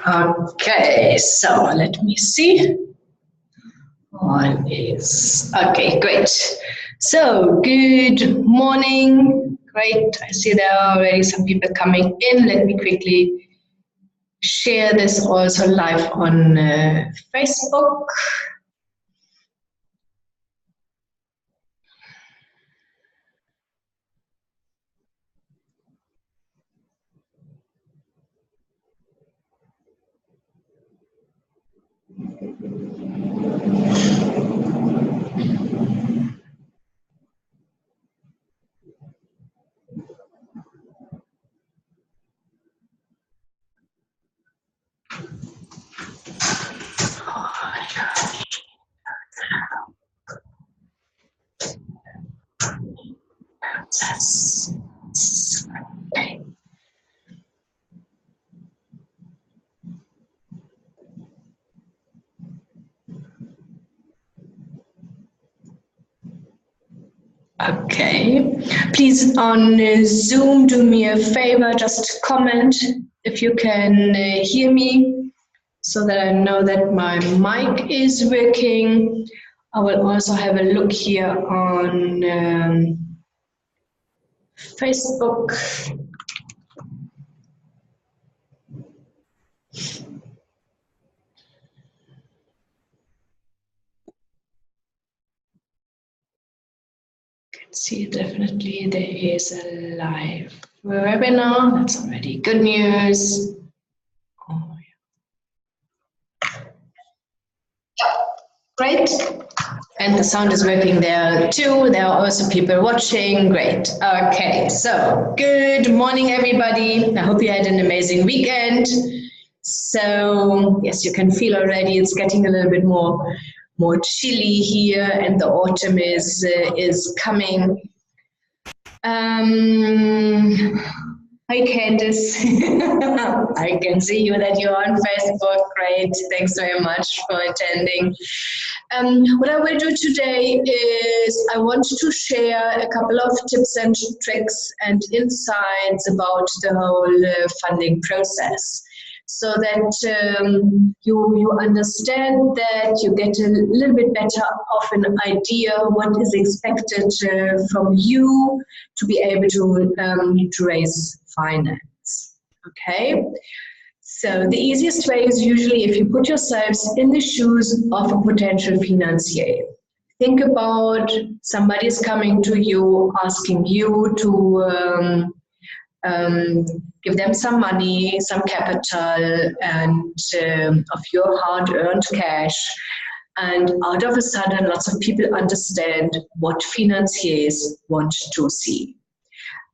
Okay, so let me see. One is okay, great. So good morning. Great. I see there are already some people coming in. Let me quickly share this also live on Facebook. Okay, please on Zoom do me a favor, just comment if you can hear me so that I know that my mic is working. I will also have a look here on Facebook. See, definitely there is a live webinar. That's already good news. Oh, yeah. Great. And the sound is working there too. There are also people watching. Great. Okay, so good morning, everybody. I hope you had an amazing weekend. So yes, you can feel already it's getting a little bit more chilly here, and the autumn is coming. Hi Candice, I can see you that you're on Facebook. Great, thanks very much for attending. What I will do today is I want to share a couple of tips and tricks and insights about the whole funding process, so that you understand that you get a little bit better of an idea what is expected from you to be able to raise finance. Okay, so the easiest way is usually if you put yourselves in the shoes of a potential financier. Think about somebody is coming to you, asking you to give them some money, some capital, and of your hard-earned cash. And out of a sudden, lots of people understand what financiers want to see.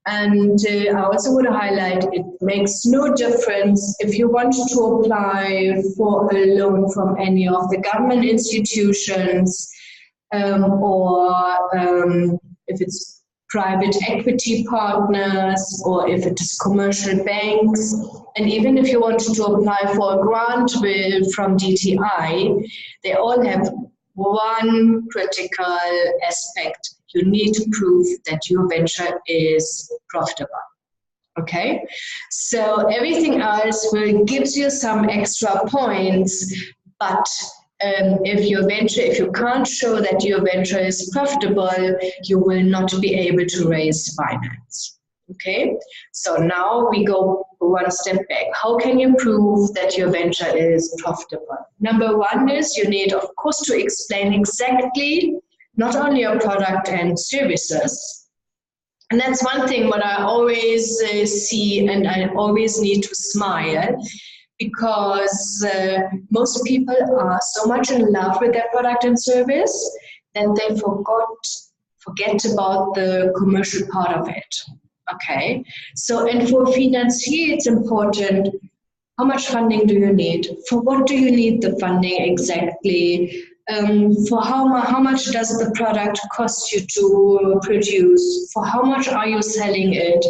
And I also want to highlight, it makes no difference if you want to apply for a loan from any of the government institutions or if it's private equity partners or if it is commercial banks. And even if you wanted to apply for a grant from DTI, they all have one critical aspect. You need to prove that your venture is profitable. Okay, so everything else will give you some extra points, but if you can't show that your venture is profitable, you will not be able to raise finance. Okay, so now we go one step back. How can you prove that your venture is profitable? Number one is you need, of course, to explain exactly not only your product and services. And that's one thing what I always see, and I always need to smile, because most people are so much in love with their product and service that they forget about the commercial part of it. Okay, so and for financier it's important, how much funding do you need? For what do you need the funding exactly? For how much does the product cost you to produce? For how much are you selling it?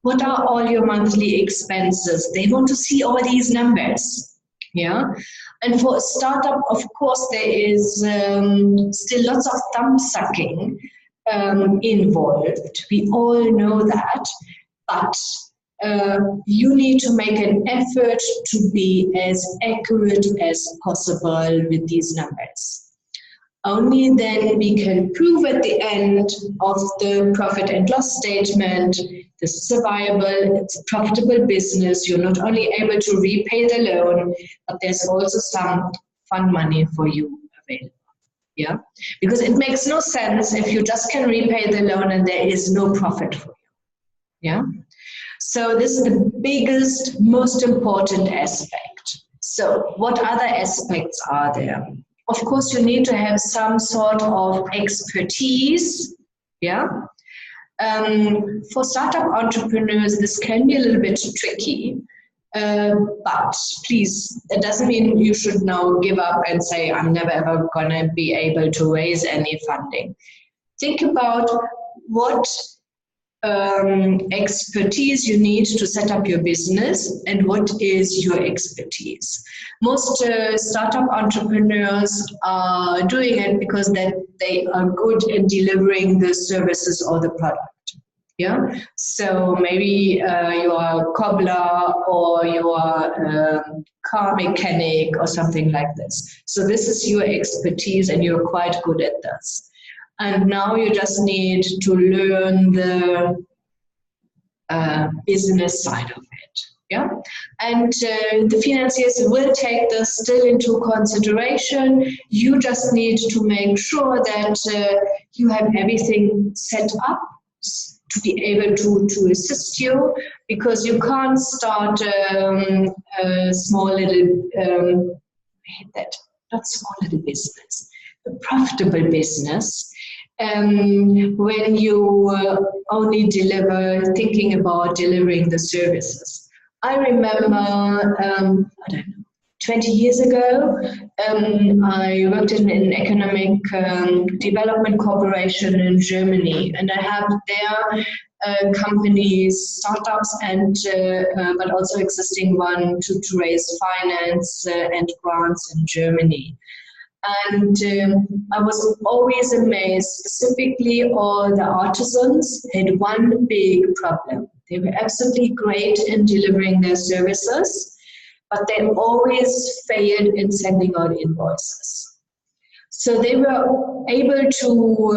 What are all your monthly expenses? They want to see all these numbers, yeah? And for a startup, of course, there is still lots of thumb sucking involved. We all know that, but you need to make an effort to be as accurate as possible with these numbers. Only then we can prove at the end of the profit and loss statement, this is a viable, it's a profitable business. You're not only able to repay the loan, but there's also some fund money for you available. Yeah, because it makes no sense if you just can repay the loan and there is no profit for you. Yeah, so this is the biggest, most important aspect. So what other aspects are there? Of course, you need to have some sort of expertise. Yeah. For startup entrepreneurs, this can be a little bit tricky. But please, it doesn't mean you should now give up and say, I'm never ever going to be able to raise any funding. Think about what expertise you need to set up your business and what is your expertise. Most startup entrepreneurs are doing it because they are good in delivering the services or the product. Yeah, so maybe you are a cobbler or you are a car mechanic or something like this. So this is your expertise and you're quite good at this. And now you just need to learn the business side of it. Yeah, and the financiers will take this still into consideration. You just need to make sure that you have everything set up to be able to assist you, because you can't start a small little, not small little business, a profitable business, when you only thinking about delivering the services. I remember, I don't know, 20 years ago, I worked in an economic development corporation in Germany, and I have there companies, startups, and but also existing one to raise finance and grants in Germany. And I was always amazed, specifically all the artisans had one big problem. They were absolutely great in delivering their services, but they always failed in sending out invoices. So they were able to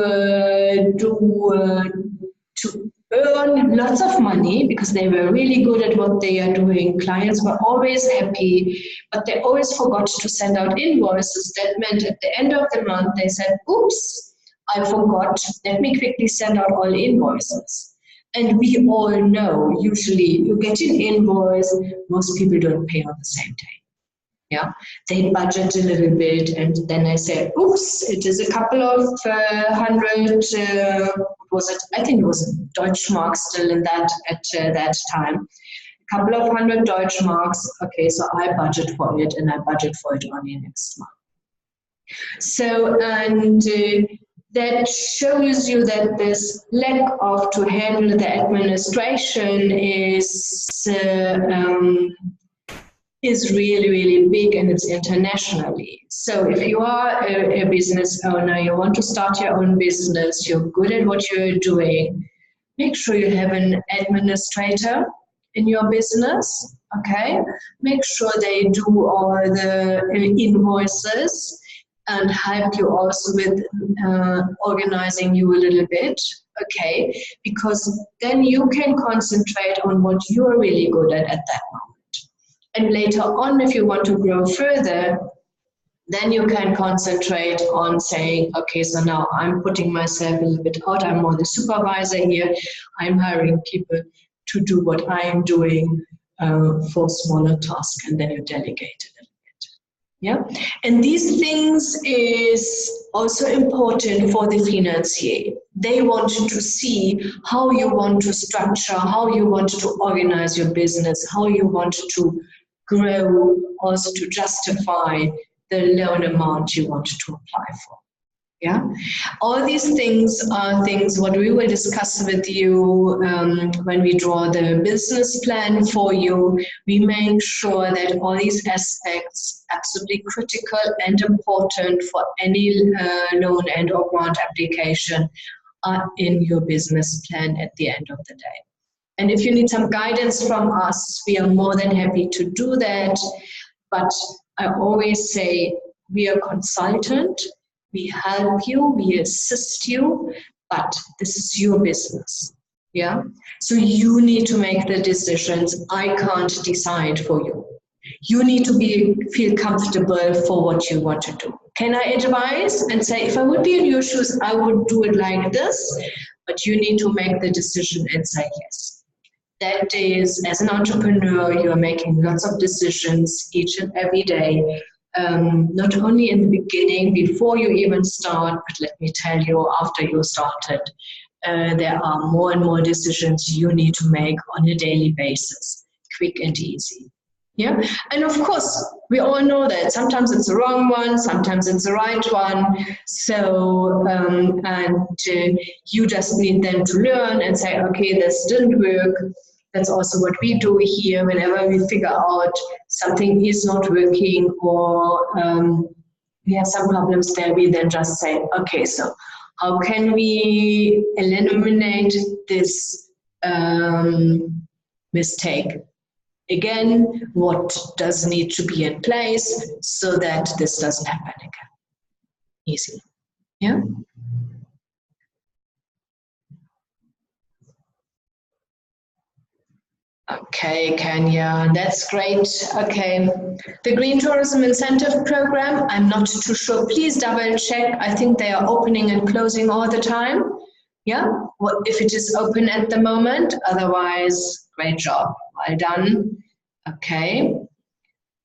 earn lots of money because they were really good at what they are doing. Clients were always happy, but they always forgot to send out invoices. That meant at the end of the month, they said, oops, I forgot. Let me quickly send out all invoices. And we all know, usually you get an invoice, most people don't pay on the same day. Yeah, they budget a little bit and then they say, oops, it is a couple of hundred, was it? I think it was Deutschmark still in that at that time. A couple of hundred Deutschmarks. Okay, so I budget for it and I budget for it only next month. So, and that shows you that this lack of to handle the administration is really, really big, and it's internationally. So if you are a business owner, you want to start your own business, you're good at what you're doing, make sure you have an administrator in your business, okay? Make sure they do all the invoices and help you also with organizing you a little bit, okay? Because then you can concentrate on what you're really good at that moment. And later on, if you want to grow further, then you can concentrate on saying, okay, so now I'm putting myself a little bit out. I'm more the supervisor here. I'm hiring people to do what I am doing for smaller tasks, and then you delegate it a little bit. Yeah, and these things is also important for the financier. They want to see how you want to structure, how you want to organize your business, how you want to grow, also to justify the loan amount you want to apply for. Yeah, all these things are things what we will discuss with you when we draw the business plan for you. We make sure that all these aspects absolutely critical and important for any loan and or grant application are in your business plan at the end of the day. And if you need some guidance from us, we are more than happy to do that. But I always say we are consultant, we help you, we assist you, but this is your business. Yeah. So you need to make the decisions. I can't decide for you. You need to feel comfortable for what you want to do. Can I advise and say, if I would be in your shoes, I would do it like this, but you need to make the decision and say yes. That is, as an entrepreneur, you are making lots of decisions each and every day, not only in the beginning, before you even start, but let me tell you, after you started, there are more and more decisions you need to make on a daily basis, quick and easy. Yeah, and of course, we all know that sometimes it's the wrong one, sometimes it's the right one. So, you just need them to learn and say, okay, this didn't work. That's also what we do here. Whenever we figure out something is not working or we have some problems there, we then just say, okay, so how can we eliminate this mistake? Again, what does need to be in place so that this doesn't happen again? Easy. Yeah? Okay, Kenya, that's great. Okay. The Green Tourism Incentive Program, I'm not too sure. Please double check. I think they are opening and closing all the time. Yeah? Well, if it is open at the moment, otherwise, great job. Well done. Okay.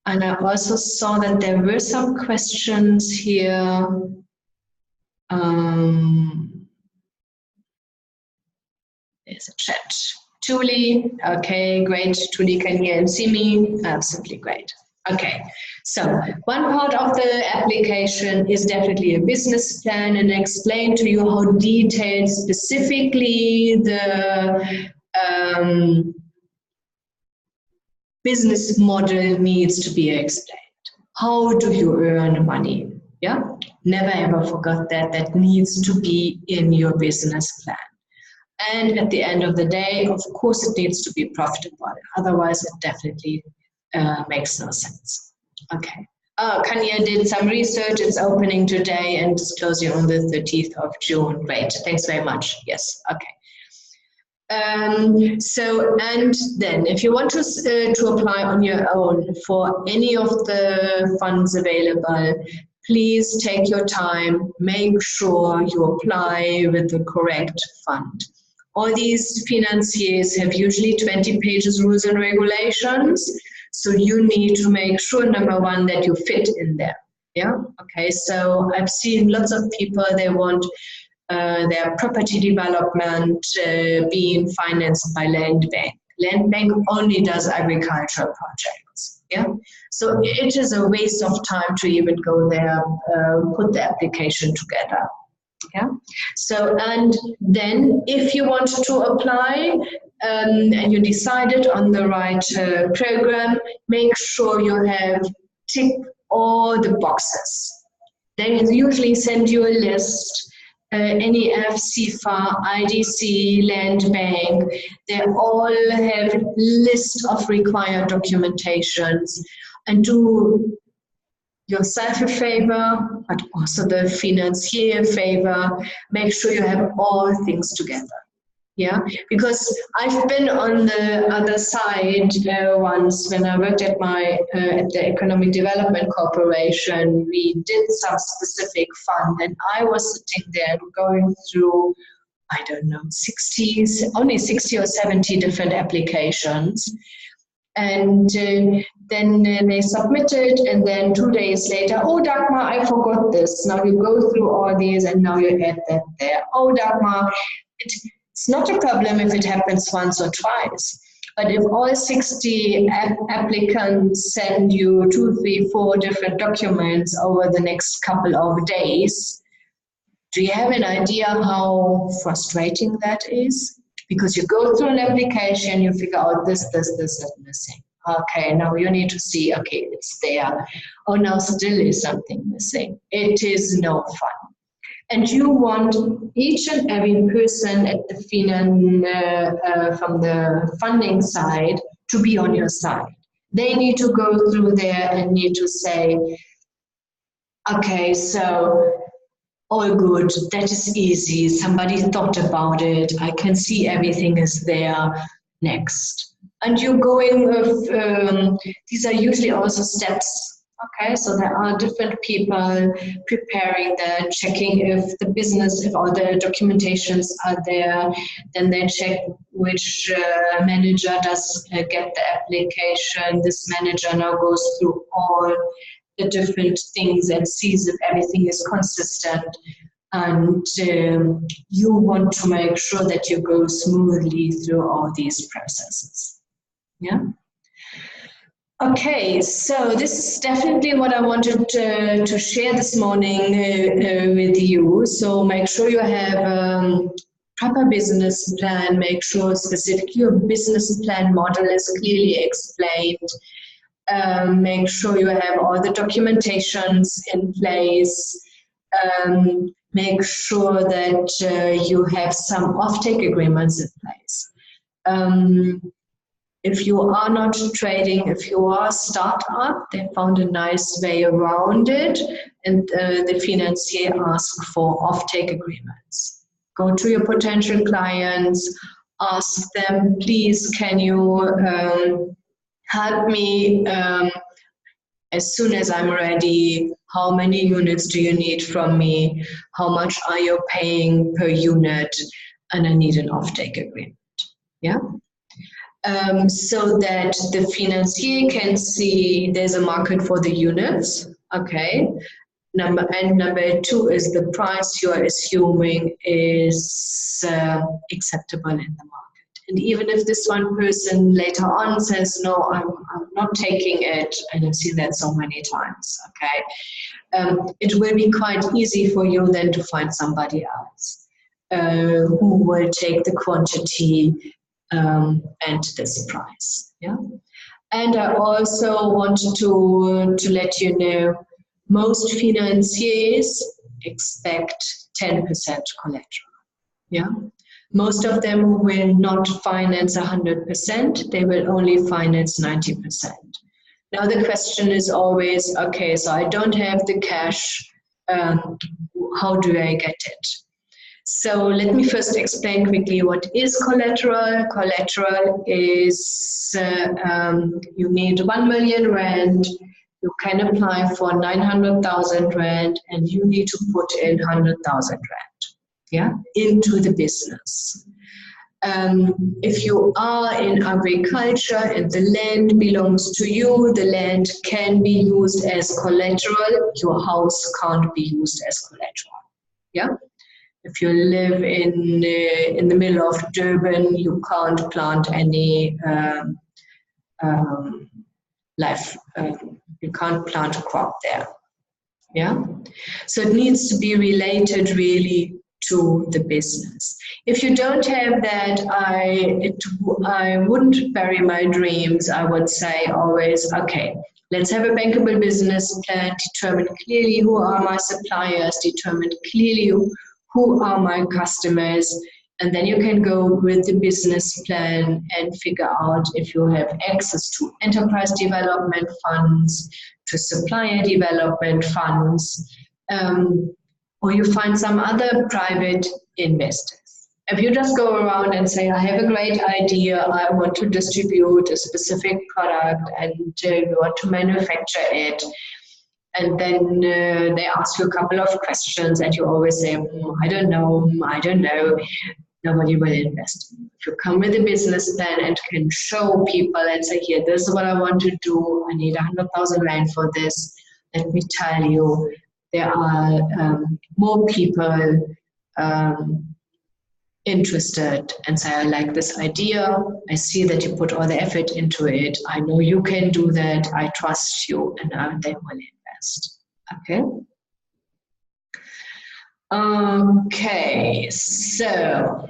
And I also saw that there were some questions here. There's a chat. Julie, okay, great. Julie can hear and see me. Absolutely great. Okay, so one part of the application is definitely a business plan and explain to you how detailed specifically the business model needs to be explained. How do you earn money? Yeah, never ever forget that. That needs to be in your business plan. And at the end of the day, of course, it needs to be profitable. Otherwise, it definitely makes no sense. Okay. Kanya did some research. It's opening today and it's closing on the 30th of June. Great. Thanks very much. Yes. Okay. And then if you want to apply on your own for any of the funds available, please take your time, make sure you apply with the correct fund. All these financiers have usually 20 pages rules and regulations, so you need to make sure, number one, that you fit in there. Yeah, okay, so I've seen lots of people, they want their property development being financed by Land Bank. Land Bank only does agricultural projects. Yeah, so it is a waste of time to even go there, put the application together. Yeah, so and then if you want to apply and you decided on the right program, make sure you have ticked all the boxes. They usually send you a list. NEF, CFA, IDC, Land Bank, they all have a list of required documentations, and do yourself a favor, but also the financier a favor, make sure you have all things together. Yeah, because I've been on the other side once when I worked at the Economic Development Corporation. We did some specific fund, and I was sitting there going through, I don't know, only 60 or 70 different applications. And then they submitted, and then 2 days later, oh, Dagmar, I forgot this. Now you go through all these, and now you add that there. Oh, Dagmar, it's not a problem if it happens once or twice. But if all 60 applicants send you 2, 3, 4 different documents over the next couple of days, do you have an idea how frustrating that is? Because you go through an application, you figure out this is missing. Okay, now you need to see, okay, it's there. Oh, now still is something missing. It is no fun. And you want each and every person at the from the funding side to be on your side. They need to go through there and need to say, okay, so all good, that is easy, somebody thought about it, I can see everything is there, next. And you're going with, these are usually also steps. Okay, so there are different people preparing that, checking if the business, if all the documentations are there. Then they check which manager does get the application. This manager now goes through all the different things and sees if everything is consistent. And you want to make sure that you go smoothly through all these processes. Yeah. Okay, so this is definitely what I wanted to share this morning with you. So make sure you have a proper business plan, make sure specifically your business plan model is clearly explained, make sure you have all the documentations in place, make sure that you have some offtake agreements in place. If you are not trading, if you are a startup, they found a nice way around it, and the financier asks for offtake agreements. Go to your potential clients, ask them, please, can you help me as soon as I'm ready? How many units do you need from me? How much are you paying per unit? And I need an offtake agreement. Yeah. So that the financier can see there's a market for the units, okay. Number two is the price you are assuming is acceptable in the market. And even if this one person later on says, no, I'm not taking it, and I've seen that so many times, okay, it will be quite easy for you then to find somebody else who will take the quantity and this price. Yeah. And I also want to let you know, most financiers expect 10% collateral. Yeah. Most of them will not finance 100%, they will only finance 90%. Now the question is always, okay, so I don't have the cash, how do I get it? So let me first explain quickly what is collateral. Collateral is you need 1 million rand, you can apply for 900,000 rand, and you need to put in 100,000 rand, yeah, into the business. If you are in agriculture and the land belongs to you, the land can be used as collateral. Your house can't be used as collateral, yeah. If you live in the middle of Durban, you can't plant any you can't plant a crop there. Yeah, so it needs to be related really to the business. If you don't have that, I wouldn't bury my dreams. I would say always, okay, let's have a bankable business plan, determine clearly who are my suppliers, determine clearly who are my customers, and then you can go with the business plan and figure out if you have access to enterprise development funds, to supplier development funds, or you find some other private investors. If you just go around and say, I have a great idea, I want to distribute a specific product and you want to manufacture it, and then they ask you a couple of questions and you always say, I don't know, nobody will invest. If you come with a business plan and can show people and say, here, this is what I want to do, I need 100,000 rand for this, let me tell you, there are more people interested and say, I like this idea, I see that you put all the effort into it, I know you can do that, I trust you, and they will invest. Okay? Okay, so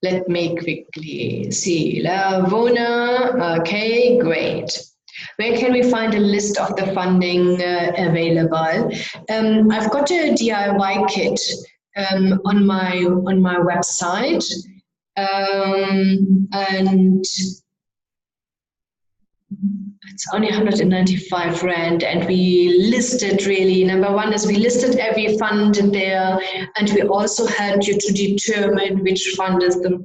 let me quickly see. Lavona, okay, great. Where can we find a list of the funding available? I've got a DIY kit on my website, and it's only 195 Rand, and we listed really, number one is we listed every fund in there, and we also helped you to determine which fund is the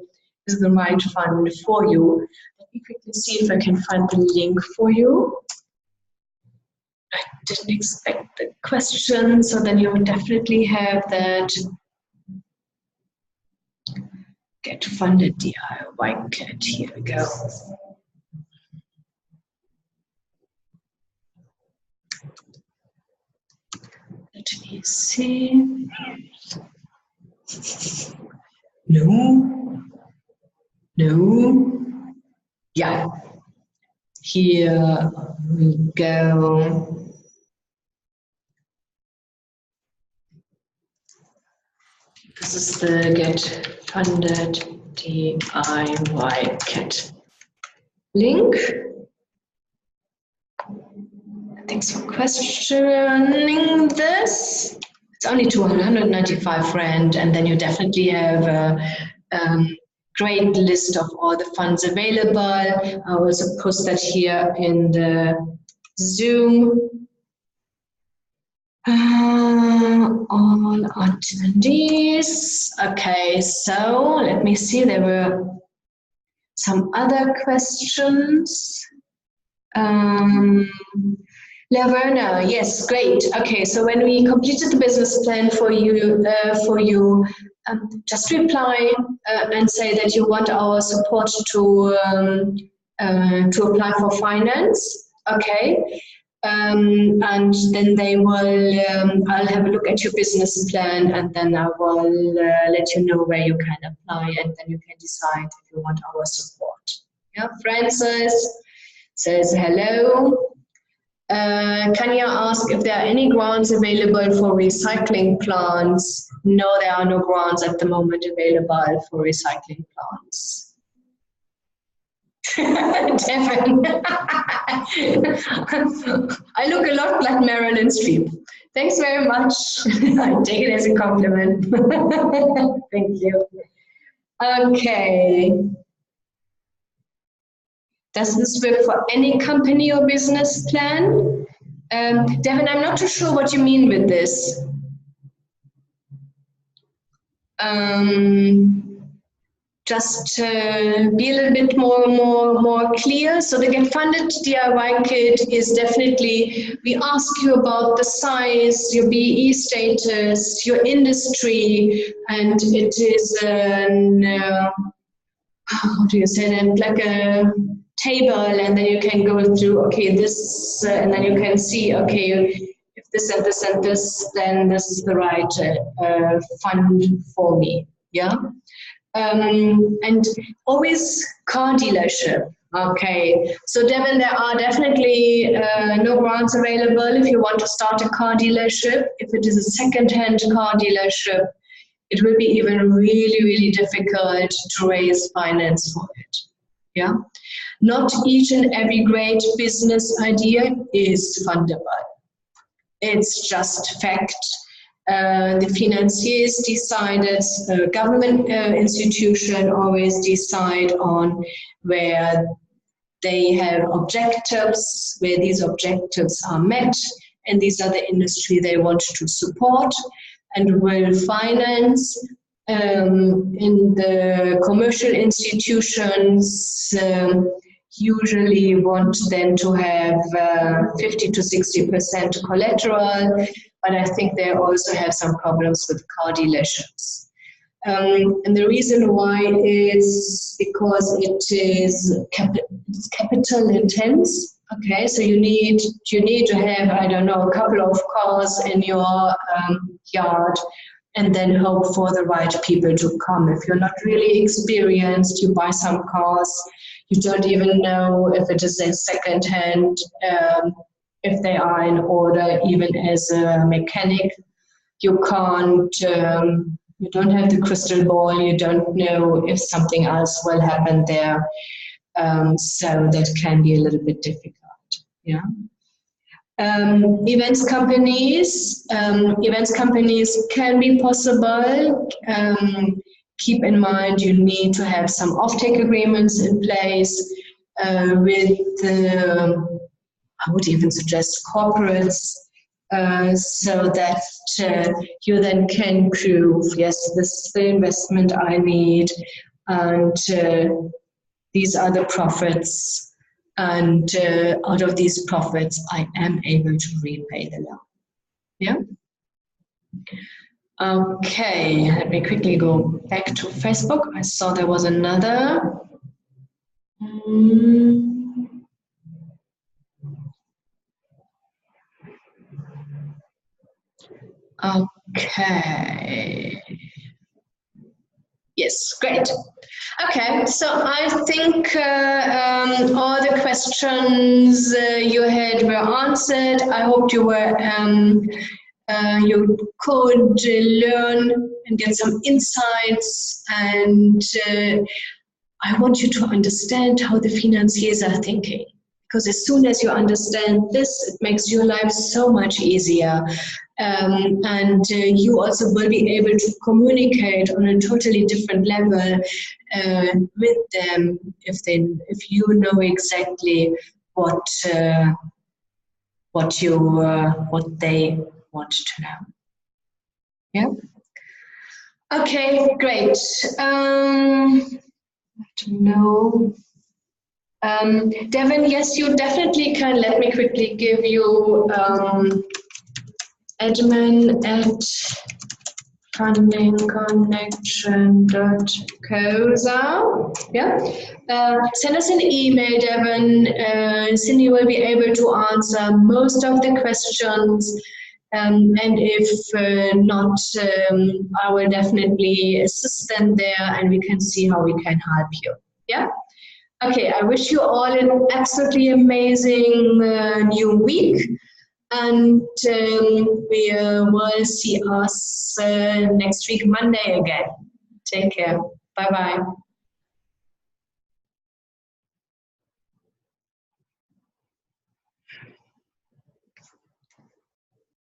right fund for you. Let me quickly see if I can find the link for you. I didn't expect the question, so then you definitely have that. Get funded DIY kit, here we go. Let me see. No. Yeah. Here we go. This is the Get Funded DIY Kit link. Thanks for questioning this. It's only 295 Rand, and then you definitely have a great list of all the funds available. I will also post that here in the Zoom. All attendees. Okay, so let me see. There were some other questions. Laverna, yes, great. Okay, so when we completed the business plan for you, just reply and say that you want our support to apply for finance. Okay, and then they will. I'll have a look at your business plan, and then I will let you know where you can apply, and then you can decide if you want our support. Yeah, Francis says hello. Kanya asked if there are any grants available for recycling plants. No, there are no grants at the moment available for recycling plants. Devin. I look a lot like Marilyn Streep. Thanks very much. I take it as a compliment. Thank you. Okay. Does this work for any company or business plan? Devin, I'm not too sure what you mean with this. Just be a little bit more clear. So the Get Funded DIY kit is definitely, we ask you about the size, your BE status, your industry, and it is how do you say that, like a table, and then you can go through, okay, this, and then you can see, okay, if this and this and this, then this is the right fund for me, yeah? And always car dealership. Okay, so Devin, there are definitely no grants available if you want to start a car dealership. If it is a second-hand car dealership, it will be even really difficult to raise finance for it. Yeah, not each and every great business idea is fundable. It's just fact. The financiers decided, government institution always decide on where they have objectives, where these objectives are met, and these are the industry they want to support and will finance. In the commercial institutions, usually want then to have 50 to 60% collateral, but I think they also have some problems with car dealerships. And the reason why is because it is capital intense. Okay, so you need to have, I don't know, a couple of cars in your yard, and then hope for the right people to come. If you're not really experienced, you buy some cars, you don't even know if it is a second hand, if they are in order, even as a mechanic. You can't, you don't have the crystal ball, you don't know if something else will happen there. So that can be a little bit difficult. Yeah. Events companies can be possible. Keep in mind you need to have some offtake agreements in place with, I would even suggest corporates, so that you then can prove, yes, this is the investment I need, and these are the profits. And out of these profits, I am able to repay the loan. Yeah? Okay, let me quickly go back to Facebook. I saw there was another. Okay. Yes, great. Okay, so I think all the questions you had were answered. I hope you were you could learn and get some insights, and I want you to understand how the financiers are thinking. Because as soon as you understand this, it makes your life so much easier. And you also will be able to communicate on a totally different level with them if you know exactly what they want to know. Yeah. Okay, great. To know. Devin, yes, you definitely can. Let me quickly give you admin at fundingconnection.coza. Yeah. Send us an email, Devin. Cindy will be able to answer most of the questions. And if not, I will definitely assist them there, and we can see how we can help you. Yeah. Okay, I wish you all an absolutely amazing new week, and we will see us next week, Monday again. Take care. Bye-bye.